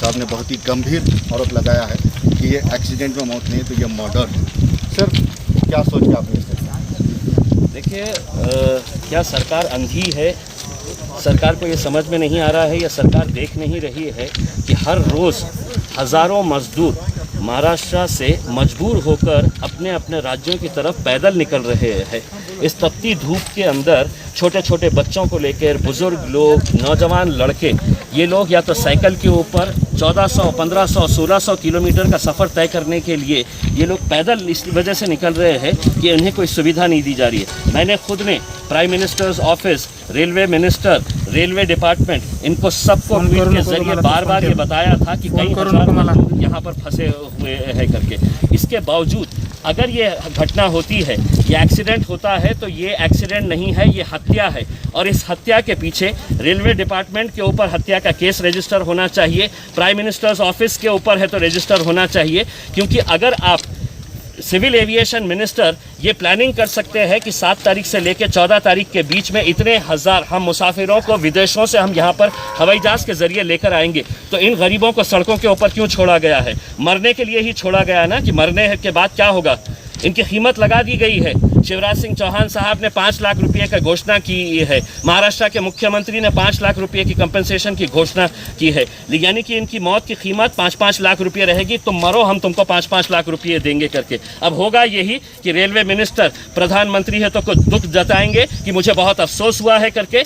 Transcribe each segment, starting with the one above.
साहब ने बहुत ही गंभीर आरोप लगाया है कि ये एक्सीडेंट में मौत नहीं है तो ये मर्डर है। सर क्या सोच के आपने इससे? देखिए, क्या सरकार अंधी है? सरकार को ये समझ में नहीं आ रहा है या सरकार देख नहीं रही है कि हर रोज़ हज़ारों मजदूर महाराष्ट्र से मजबूर होकर अपने अपने राज्यों की तरफ पैदल निकल रहे हैं। इस तपती धूप के अंदर छोटे छोटे बच्चों को लेकर बुज़ुर्ग लोग, नौजवान लड़के, ये लोग या तो साइकिल के ऊपर 1400, 1500, 1600 किलोमीटर का सफ़र तय करने के लिए ये लोग पैदल इस वजह से निकल रहे हैं कि उन्हें कोई सुविधा नहीं दी जा रही है। मैंने खुद ने prime minister's office, railway minister, railway department, इनको सबको ट्वीट के जरिए बार बार ये बताया था कि कई हजार लोग यहाँ पर फंसे हुए हैं करके। इसके बावजूद अगर ये घटना होती है, ये एक्सीडेंट होता है, तो ये एक्सीडेंट नहीं है, ये हत्या है। और इस हत्या के पीछे रेलवे डिपार्टमेंट के ऊपर हत्या का केस रजिस्टर होना चाहिए, प्राइम मिनिस्टर्स ऑफिस के ऊपर है तो रजिस्टर होना चाहिए। क्योंकि अगर आप सिविल एविएशन मिनिस्टर ये प्लानिंग कर सकते हैं कि 7 तारीख से लेकर 14 तारीख के बीच में इतने हज़ार हम मुसाफिरों को विदेशों से हम यहाँ पर हवाई जहाज़ के ज़रिए लेकर आएंगे, तो इन गरीबों को सड़कों के ऊपर क्यों छोड़ा गया है? मरने के लिए ही छोड़ा गया ना, कि मरने के बाद क्या होगा? इनकी कीमत लगा दी गई है। शिवराज सिंह चौहान साहब ने 5 लाख रुपये का घोषणा की है, महाराष्ट्र के मुख्यमंत्री ने 5 लाख रुपये की कंपनसेशन की घोषणा की है, यानी कि इनकी मौत की कीमत 5-5 लाख रुपये रहेगी। तुम मरो, हम तुमको 5-5 लाख रुपये देंगे करके। अब होगा यही कि रेलवे मिनिस्टर, प्रधानमंत्री है तो कुछ दुख जताएंगे कि मुझे बहुत अफसोस हुआ है करके।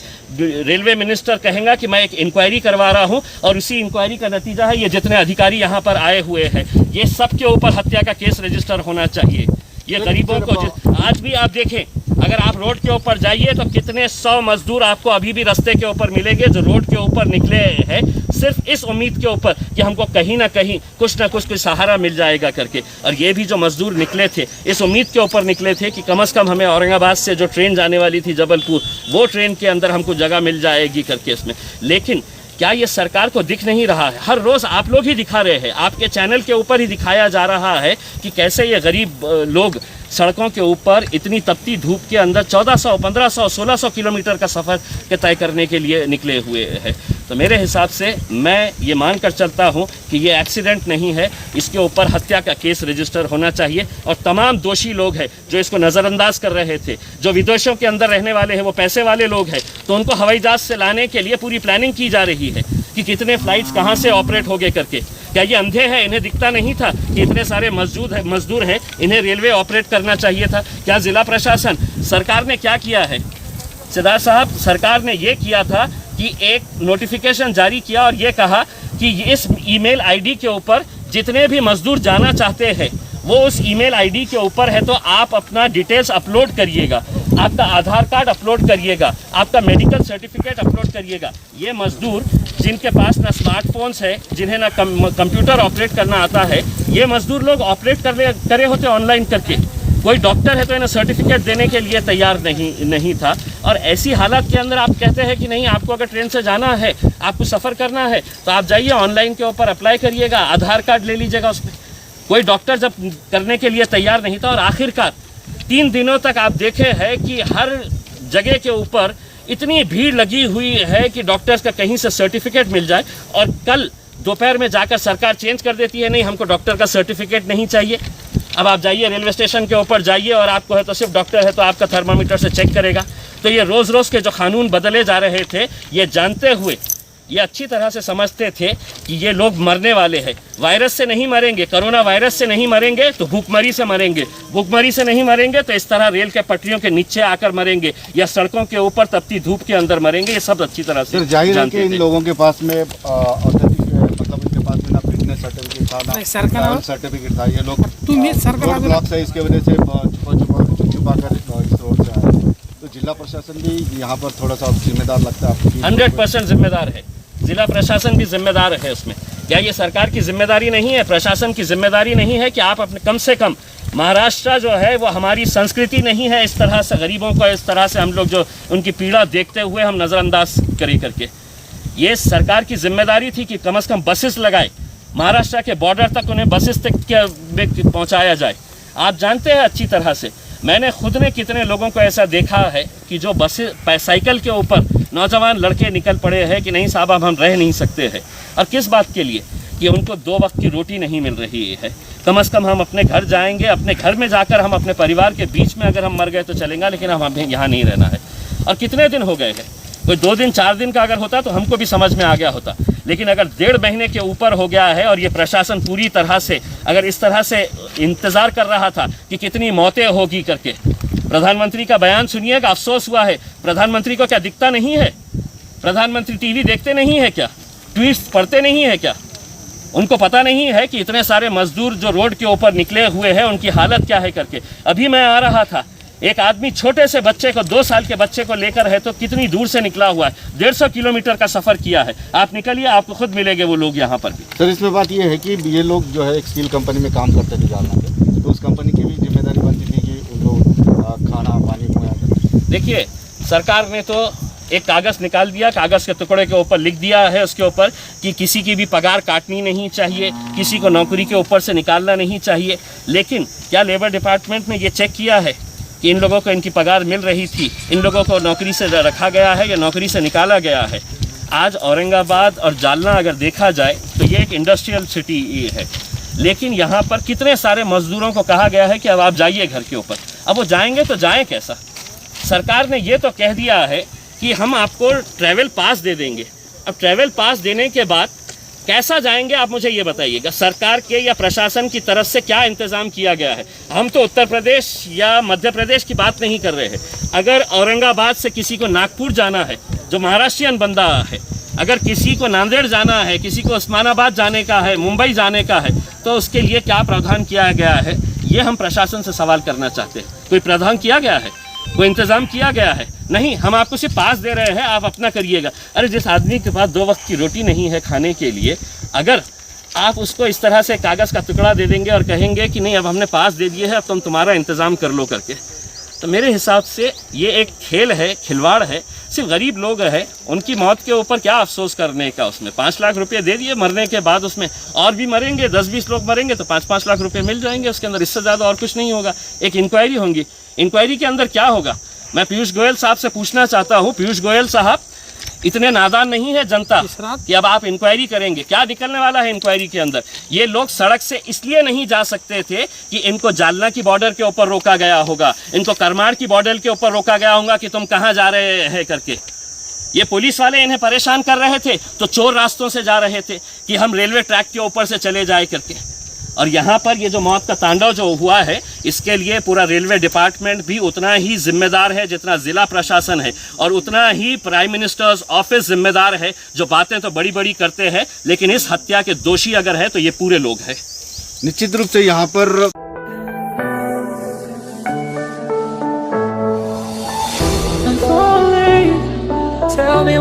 रेलवे मिनिस्टर कहेगा कि मैं एक इंक्वायरी करवा रहा हूँ, और उसी इंक्वायरी का नतीजा है ये जितने अधिकारी यहाँ पर आए हुए हैं, ये सब के ऊपर हत्या का केस रजिस्टर होना चाहिए। ये गरीबों को आज भी आप देखें, अगर आप रोड के ऊपर जाइए तो कितने 100 मजदूर आपको अभी भी रास्ते के ऊपर मिलेंगे जो रोड के ऊपर निकले हैं सिर्फ इस उम्मीद के ऊपर कि हमको कहीं ना कहीं कुछ ना कुछ सहारा मिल जाएगा करके। और ये भी जो मजदूर निकले थे इस उम्मीद के ऊपर निकले थे कि कम से कम हमें औरंगाबाद से जो ट्रेन जाने वाली थी जबलपुर, वो ट्रेन के अंदर हमको जगह मिल जाएगी करके इसमें। लेकिन क्या ये सरकार को दिख नहीं रहा है? हर रोज़ आप लोग ही दिखा रहे हैं, आपके चैनल के ऊपर ही दिखाया जा रहा है कि कैसे ये गरीब लोग सड़कों के ऊपर इतनी तपती धूप के अंदर 1400, 1500, 1600 किलोमीटर का सफ़र के तय करने के लिए निकले हुए हैं। तो मेरे हिसाब से मैं ये मान कर चलता हूँ कि ये एक्सीडेंट नहीं है, इसके ऊपर हत्या का केस रजिस्टर होना चाहिए। और तमाम दोषी लोग हैं जो इसको नज़रअंदाज कर रहे थे, जो विदेशों के अंदर रहने वाले हैं, वो पैसे वाले लोग हैं, तो उनको हवाई जहाज़ से लाने के लिए पूरी प्लानिंग की जा रही है कि कितने फ़्लाइट्स कहाँ से ऑपरेट होंगे करके। क्या ये अंधे हैं? इन्हें दिखता नहीं था कि इतने सारे मजदूर हैं, इन्हें रेलवे ऑपरेट करना चाहिए था? क्या ज़िला प्रशासन, सरकार ने क्या किया है? सिद्धार्थ साहब, सरकार ने ये किया था कि एक नोटिफिकेशन जारी किया और ये कहा कि इस ईमेल आईडी के ऊपर जितने भी मजदूर जाना चाहते हैं वो उस ईमेल आईडी के ऊपर है, तो आप अपना डिटेल्स अपलोड करिएगा, आपका आधार कार्ड अपलोड करिएगा, आपका मेडिकल सर्टिफिकेट अपलोड करिएगा। ये मजदूर जिनके पास ना स्मार्टफोन्स है, जिन्हें ना कंप्यूटर ऑपरेट करना आता है, ये मजदूर लोग ऑपरेट करे होते ऑनलाइन करके। कोई डॉक्टर है तो इन्हें सर्टिफिकेट देने के लिए तैयार नहीं था। और ऐसी हालत के अंदर आप कहते हैं कि नहीं, आपको अगर ट्रेन से जाना है, आपको सफ़र करना है, तो आप जाइए ऑनलाइन के ऊपर अप्लाई करिएगा, आधार कार्ड ले लीजिएगा उसमें। कोई डॉक्टर जब करने के लिए तैयार नहीं था, और आखिरकार 3 दिनों तक आप देखे हैं कि हर जगह के ऊपर इतनी भीड़ लगी हुई है कि डॉक्टर्स का कहीं से सर्टिफिकेट मिल जाए, और कल दोपहर में जाकर सरकार चेंज कर देती है, नहीं हमको डॉक्टर का सर्टिफिकेट नहीं चाहिए। अब आप जाइए रेलवे स्टेशन के ऊपर जाइए, और आपको है तो सिर्फ डॉक्टर है तो आपका थर्मामीटर से चेक करेगा। तो ये रोज़ रोज़ के जो कानून बदले जा रहे थे, ये जानते हुए, ये अच्छी तरह से समझते थे कि ये लोग मरने वाले हैं। वायरस से नहीं मरेंगे, कोरोना वायरस से नहीं मरेंगे तो भूखमरी से मरेंगे, भूखमरी से नहीं मरेंगे तो इस तरह रेल के पटरियों के नीचे आकर मरेंगे, या सड़कों के ऊपर तपती धूप के अंदर मरेंगे। ये सब अच्छी तरह से जाहिर है कि इन लोगों के पास में मतलब इनके पास में ना फिटनेस सर्टिफिकेट था, ना सर्टिफिकेट था। ये लोग ब्लॉक से इसके वजह से छुपा कर इस रोड से आए। तो जिला प्रशासन भी यहाँ पर थोड़ा सा जिम्मेदार लगता है? 100% जिम्मेदार है, जिला प्रशासन भी जिम्मेदार है उसमें। क्या ये सरकार की जिम्मेदारी नहीं है, प्रशासन की जिम्मेदारी नहीं है कि आप अपने कम से कम, महाराष्ट्र जो है वो हमारी संस्कृति नहीं है इस तरह से गरीबों को, इस तरह से हम लोग जो उनकी पीड़ा देखते हुए हम नज़रअंदाज करें करके। ये सरकार की जिम्मेदारी थी कि कम से कम बसेस लगाए, महाराष्ट्र के बॉर्डर तक उन्हें बसेस तक पहुँचाया जाए। आप जानते हैं अच्छी तरह से, मैंने खुद ने कितने लोगों को ऐसा देखा है कि जो बसें साइकिल के ऊपर नौजवान लड़के निकल पड़े हैं कि नहीं साहब अब हम रह नहीं सकते हैं। और किस बात के लिए? कि उनको 2 वक्त की रोटी नहीं मिल रही है। कम से कम हम अपने घर जाएंगे, अपने घर में जाकर हम अपने परिवार के बीच में अगर हम मर गए तो चलेगा, लेकिन हम हमें यहाँ नहीं रहना है। और कितने दिन हो गए हैं, कोई 2 दिन 4 दिन का अगर होता तो हमको भी समझ में आ गया होता, लेकिन अगर 1.5 महीने के ऊपर हो गया है और ये प्रशासन पूरी तरह से अगर इस तरह से इंतज़ार कर रहा था कि कितनी मौतें होगी करके। प्रधानमंत्री का बयान सुनिएगा, अफसोस हुआ है। प्रधानमंत्री को क्या दिखता नहीं है? प्रधानमंत्री टीवी देखते नहीं है क्या? ट्वीट्स पढ़ते नहीं है क्या? उनको पता नहीं है कि इतने सारे मजदूर जो रोड के ऊपर निकले हुए हैं उनकी हालत क्या है करके। अभी मैं आ रहा था, एक आदमी छोटे से बच्चे को, 2 साल के बच्चे को लेकर है तो कितनी दूर से निकला हुआ है, 150 किलोमीटर का सफ़र किया है। आप निकलिए, आपको खुद मिलेंगे वो लोग यहाँ पर भी। सर, इसमें बात ये है कि ये लोग जो है एक स्टील कंपनी में काम करते थे जालना के, तो उस कंपनी की भी जिम्मेदारी बनती थी कि उनको खाना पानी मुहैया करना। देखिए, सरकार ने तो एक कागज़ निकाल दिया, कागज़ के टुकड़े के ऊपर लिख दिया है उसके ऊपर कि किसी की भी पगार काटनी नहीं चाहिए, किसी को नौकरी के ऊपर से निकालना नहीं चाहिए। लेकिन क्या लेबर डिपार्टमेंट ने ये चेक किया है कि इन लोगों को इनकी पगार मिल रही थी, इन लोगों को नौकरी से रखा गया है या नौकरी से निकाला गया है? आज औरंगाबाद और जालना अगर देखा जाए तो ये एक इंडस्ट्रियल सिटी है, लेकिन यहाँ पर कितने सारे मजदूरों को कहा गया है कि अब आप जाइए घर के ऊपर। अब वो जाएंगे तो जाएं कैसा? सरकार ने ये तो कह दिया है कि हम आपको ट्रैवल पास दे देंगे। अब ट्रैवल पास देने के बाद कैसा जाएंगे आप मुझे ये बताइएगा। सरकार के या प्रशासन की तरफ से क्या इंतज़ाम किया गया है? हम तो उत्तर प्रदेश या मध्य प्रदेश की बात नहीं कर रहे हैं। अगर औरंगाबाद से किसी को नागपुर जाना है, जो महाराष्ट्रियन बंदा है, अगर किसी को नांदेड़ जाना है, किसी को उस्मानाबाद जाने का है, मुंबई जाने का है, तो उसके लिए क्या प्रावधान किया गया है? ये हम प्रशासन से सवाल करना चाहते हैं। कोई प्रावधान किया गया है? कोई इंतज़ाम किया गया है? नहीं, हम आपको सिर्फ पास दे रहे हैं, आप अपना करिएगा। अरे जिस आदमी के पास 2 वक्त की रोटी नहीं है खाने के लिए, अगर आप उसको इस तरह से कागज़ का टुकड़ा दे देंगे और कहेंगे कि नहीं अब हमने पास दे दिए है, अब तुम तुम्हारा इंतज़ाम कर लो करके, तो मेरे हिसाब से ये एक खेल है, खिलवाड़ है। सिर्फ गरीब लोग हैं, उनकी मौत के ऊपर क्या अफसोस करने का? उसमें 5 लाख रुपए दे दिए, मरने के बाद उसमें और भी मरेंगे, 10-20 लोग मरेंगे तो 5-5 लाख रुपए मिल जाएंगे उसके अंदर। इससे ज़्यादा और कुछ नहीं होगा। एक इंक्वायरी होगी, इंक्वायरी के अंदर क्या होगा? मैं पीयूष गोयल साहब से पूछना चाहता हूँ, पीयूष गोयल साहब, इतने नादान नहीं है जनता कि अब आप इंक्वायरी करेंगे? क्या निकलने वाला है इंक्वायरी के अंदर? ये लोग सड़क से इसलिए नहीं जा सकते थे कि इनको जालना की बॉर्डर के ऊपर रोका गया होगा, इनको करमाड़ की बॉर्डर के ऊपर रोका गया होगा कि तुम कहाँ जा रहे हैं करके। ये पुलिस वाले इन्हें परेशान कर रहे थे तो चोर रास्तों से जा रहे थे कि हम रेलवे ट्रैक के ऊपर से चले जाए करके। और यहाँ पर ये जो मौत का तांडव जो हुआ है, इसके लिए पूरा रेलवे डिपार्टमेंट भी उतना ही जिम्मेदार है जितना ज़िला प्रशासन है, और उतना ही प्राइम मिनिस्टर्स ऑफिस जिम्मेदार है। जो बातें तो बड़ी बड़ी करते हैं, लेकिन इस हत्या के दोषी अगर है तो ये पूरे लोग हैं। निश्चित रूप से यहाँ पर Tell me